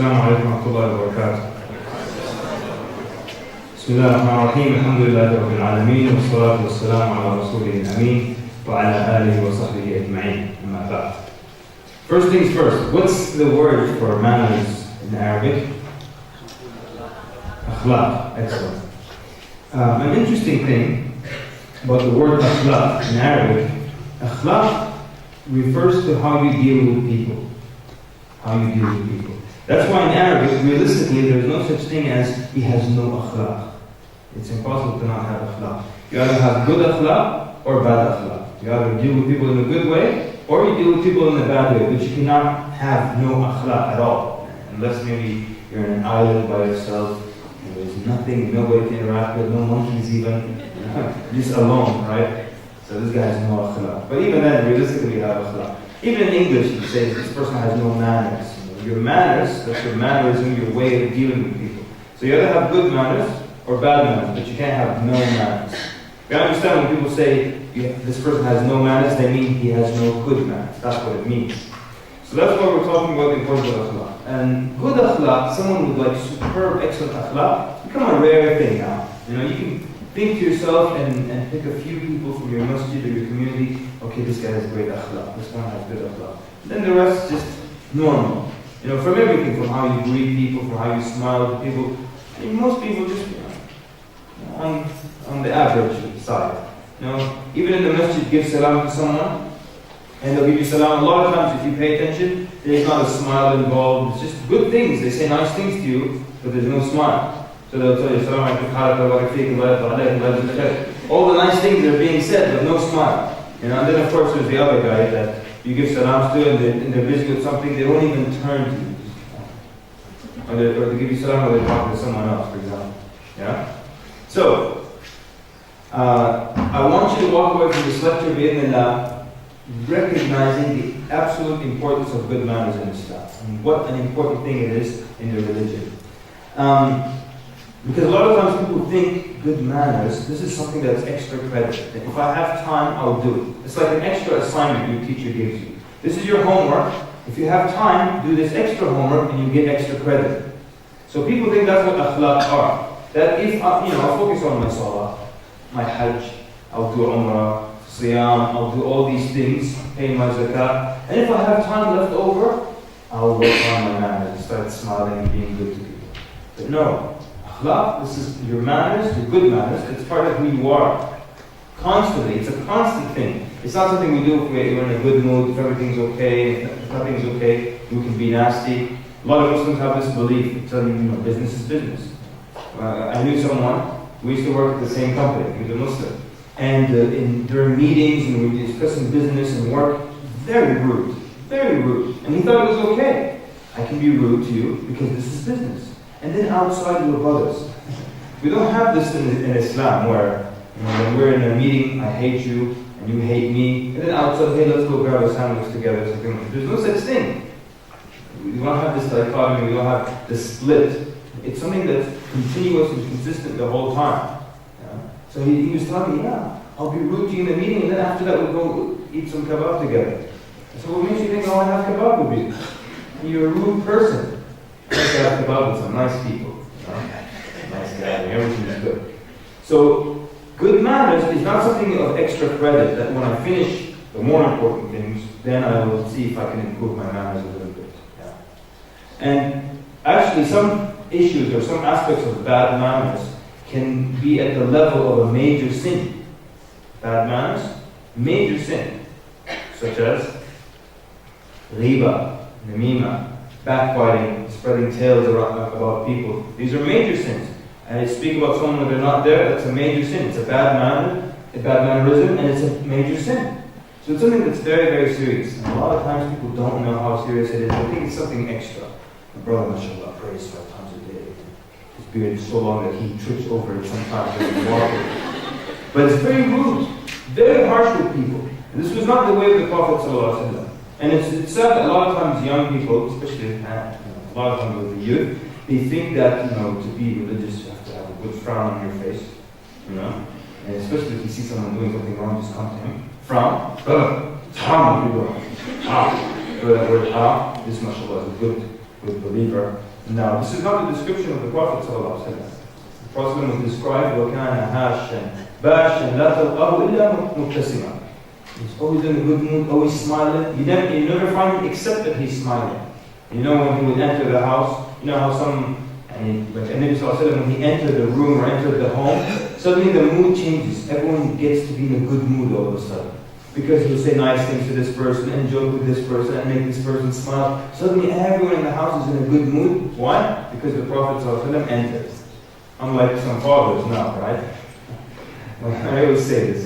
السلام عليكم ورحمة الله وبركاته. بسم الله الرحمن الرحيم. الحمد لله رب العالمين والصلاة والسلام على رسوله الأمين وعلى آله وصحبه أجمعين. أما بعد. First things first, what's the word for manners in Arabic? Akhlaq. Excellent. An interesting thing about the word akhlaq in Arabic, akhlaq refers to how you deal with people. How you deal with people. That's why in Arabic, realistically, there is no such thing as he has no akhlaq. It's impossible to not have akhlaq. You either have good akhlaq or bad akhlaq. You either deal with people in a good way or you deal with people in a bad way, but you cannot have no akhlaq at all. Unless maybe you're in an island by yourself, and there's nothing, nobody to interact with, no monkeys even, just alone, right? So this guy has no akhlaq. But even then, realistically, you have akhlaq. Even in English, you say this person has no manners. Your manners, that's your mannerism, your way of dealing with people. So you either have good manners or bad manners, but you can't have no manners. You understand when people say this person has no manners, they mean he has no good manners. That's what it means. So that's why we're talking about the importance of akhlaq. And good akhlaq, someone with like superb, excellent akhlaq, become a rare thing now. You know, you can think to yourself and pick a few people from your masjid or your community. Okay, this guy has great akhlaq. This one has good akhlaq. Then the rest just normal. You know, from everything, from how you greet people, from how you smile to people. I mean, most people just, on the average side. You know, even in the masjid, give salam to someone, and they'll give you salam. A lot of times, if you pay attention, there's not a smile involved. It's just good things. They say nice things to you, but there's no smile. So they'll tell you, salam alaikum, all the nice things are being said, but no smile. You know, and then of course there's the other guy that you give salams to, and they're busy with something, they don't even turn to you. Or they give you salam, or they're talking to someone else, for example. Yeah? So, I want you to walk away from this lecture, bi'idhnillah, recognizing the absolute importance of good manners in Islam, and what an important thing it is in your religion. Because a lot of times people think good manners, this is something that's extra credit. That if I have time, I'll do it. It's like an extra assignment your teacher gives you. This is your homework. If you have time, do this extra homework and you get extra credit. So people think that's what akhlaq are. That if I'll focus on my salah, my hajj, I'll do umrah, siyam, I'll do all these things, pay my zakat. And if I have time left over, I'll work on my manners and start smiling and being good to people. But no. Akhlaq, this is your manners, your good manners, it's part of who you are. Constantly, it's a constant thing. It's not something we do if we're in a good mood, if everything's okay, if nothing's okay, we can be nasty. A lot of Muslims have this belief, telling you, business is business. I knew someone, we used to work at the same company, he was a Muslim. And during meetings, and we were discussing business and work, very rude, very rude. And he thought it was okay. I can be rude to you because this is business. And then outside we're brothers. We don't have this in Islam where when we're in a meeting, I hate you and you hate me. And then outside, hey, let's go grab a sandwich together. There's no such thing. We don't have this dichotomy, we don't have this split. It's something that's continuous and consistent the whole time. Yeah? So he was telling me, I'll be rude to you in the meeting, and then after that we'll go eat some kebab together. So what makes you think I have kebab with you? You're a rude person. Let's have kebab with some nice people. Nice guy, everything is good. So, good manners is not something of extra credit that when I finish the more important things, then I will see if I can improve my manners a little bit. Yeah. And actually, some issues or some aspects of bad manners can be at the level of a major sin. Bad manners, major sin, such as riba, namima, backbiting, spreading tales about people. These are major sins. And I speak about someone when they're not there, that's a major sin. It's a bad manner, a bad mannerism, and it's a major sin. So it's something that's very, very serious. And a lot of times people don't know how serious it is. They think it's something extra. My brother, mashallah, prays 5 times a day. His beard is so long that he trips over it sometimes when he's walking. But it's very rude, very harsh with people. And this was not the way of the Prophet ﷺ. And it's sad that a lot of times young people, especially a lot of times with the youth, they think that, to be religious, you have to have a good frown on your face, And especially if you see someone doing something wrong, just come to him. Frown. It's haram, people. Haram. That word haram, this mashallah is a good believer. Now, this is not the description of the Prophet ﷺ. The Prophet was described, وَكَانَ هَاشًا بَاشًا لَا تَلْقَهُ إِلَّا مُبْتَسِمًا. He's always in a good mood, always smiling. You never find him except that he's smiling. You know, when he would enter the house, you know how like Nabi Sallallahu Alaihi Wasallam, when he entered the room or entered the home, suddenly the mood changes. Everyone gets to be in a good mood all of a sudden. Because he'll say nice things to this person and joke with this person and make this person smile. Suddenly everyone in the house is in a good mood. Why? Because the Prophet Sallallahu Alaihi Wasallam entered. Unlike some fathers now, right? I always say this,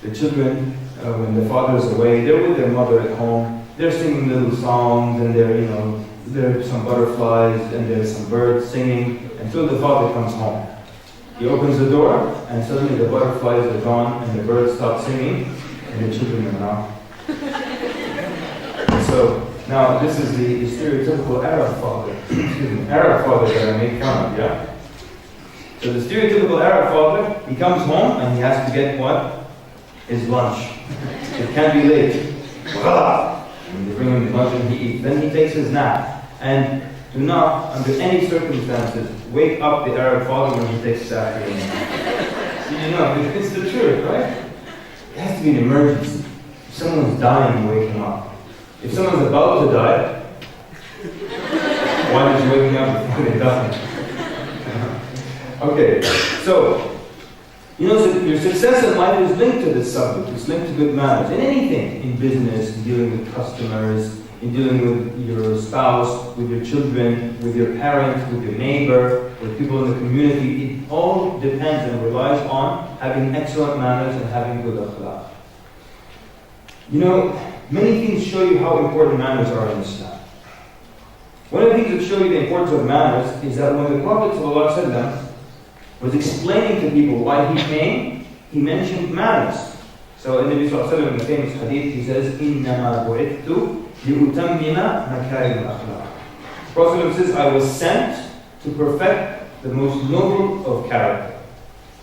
the children, when the father is away, they're with their mother at home. They're singing little songs, and there are some butterflies, and there's some birds singing, until the father comes home. He opens the door, and suddenly the butterflies are gone, and the birds stop singing, and the children are now. So, now this is the stereotypical Arab father. Excuse me, Arab father that I make fun of, yeah? So the stereotypical Arab father, he comes home, and he has to get what? His lunch. It can't be late. And they bring him his lunch and he eats. Then he takes his nap. And do not, under any circumstances, wake up the Arab father when he takes his afternoon nap. You know, it's the truth, right? It has to be an emergency. If someone's dying, wake him up. If someone's about to die, why is he waking up before they die? Okay, so, you know, so your success in life is linked to this subject. It's linked to good manners. In anything, in business, in dealing with customers, in dealing with your spouse, with your children, with your parents, with your neighbor, with people in the community, it all depends and relies on having excellent manners and having good akhlaq. You know, many things show you how important manners are in Islam. One of the things that show you the importance of manners is that when the Prophet ﷺ was explaining to people why he came, he mentioned manners. So in the Nabi Sallallahu in the famous hadith, he says, إِنَّمَا بُعِثْتُ لِأُتَمِّمَ مَكَارِمَ الْأَخْلَاقِ. The Prophet says, I was sent to perfect the most noble of character.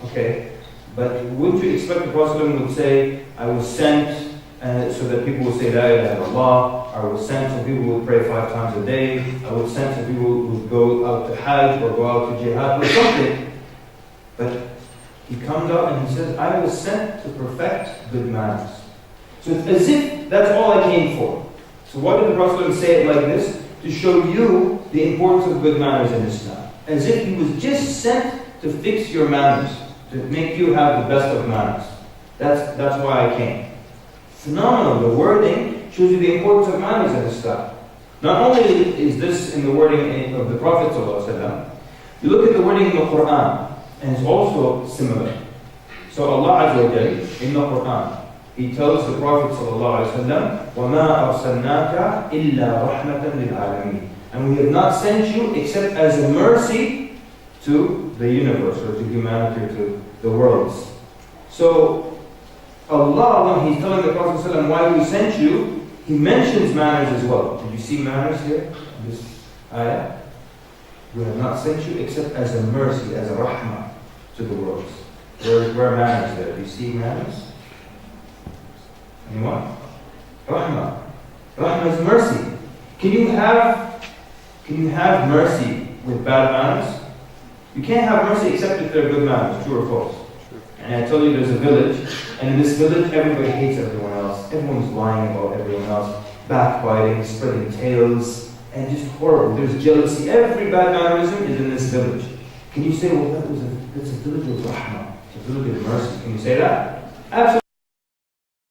Okay? But would you expect the Prophet would say, I was sent so that people would say, La ilaha illallah, I was sent so people would pray 5 times a day, I was sent so people would go out to Hajj or go out to Jihad or something. But he comes out and he says, I was sent to perfect good manners. So it's as if that's all I came for. So why did the Prophet say it like this? To show you the importance of good manners in Islam. As if he was just sent to fix your manners, to make you have the best of manners. That's why I came. Phenomenal. The wording shows you the importance of manners in Islam. Not only is this in the wording of the Prophet ﷺ, you look at the wording in the Quran, and it's also similar. So Allah Azza wa Jalla, in the Quran, He tells the Prophet ﷺ, وَمَا أَرْسَلْنَاكَ إِلَّا رَحْمَةً لِلْعَالَمِينَ. And we have not sent you except as a mercy to the universe, or to humanity, or to the worlds. So Allah, when He's telling the Prophet ﷺ why we sent you, He mentions manners as well. Did you see manners here in this ayah? We have not sent you except as a mercy, as a rahmah to the worlds. Where are manners there? Do you see manners? Anyone? Rahmah. Rahmah is mercy. Can you have mercy with bad manners? You can't have mercy except if they're good manners, true or false. And I told you there's a village, and in this village everybody hates everyone else. Everyone's lying about everyone else, backbiting, spreading tales, and just horrible. There's jealousy. Every bad mannerism is in this village. Can you say, well, that's a village of rahmah, it's a village of mercy? Can you say that? Absolutely.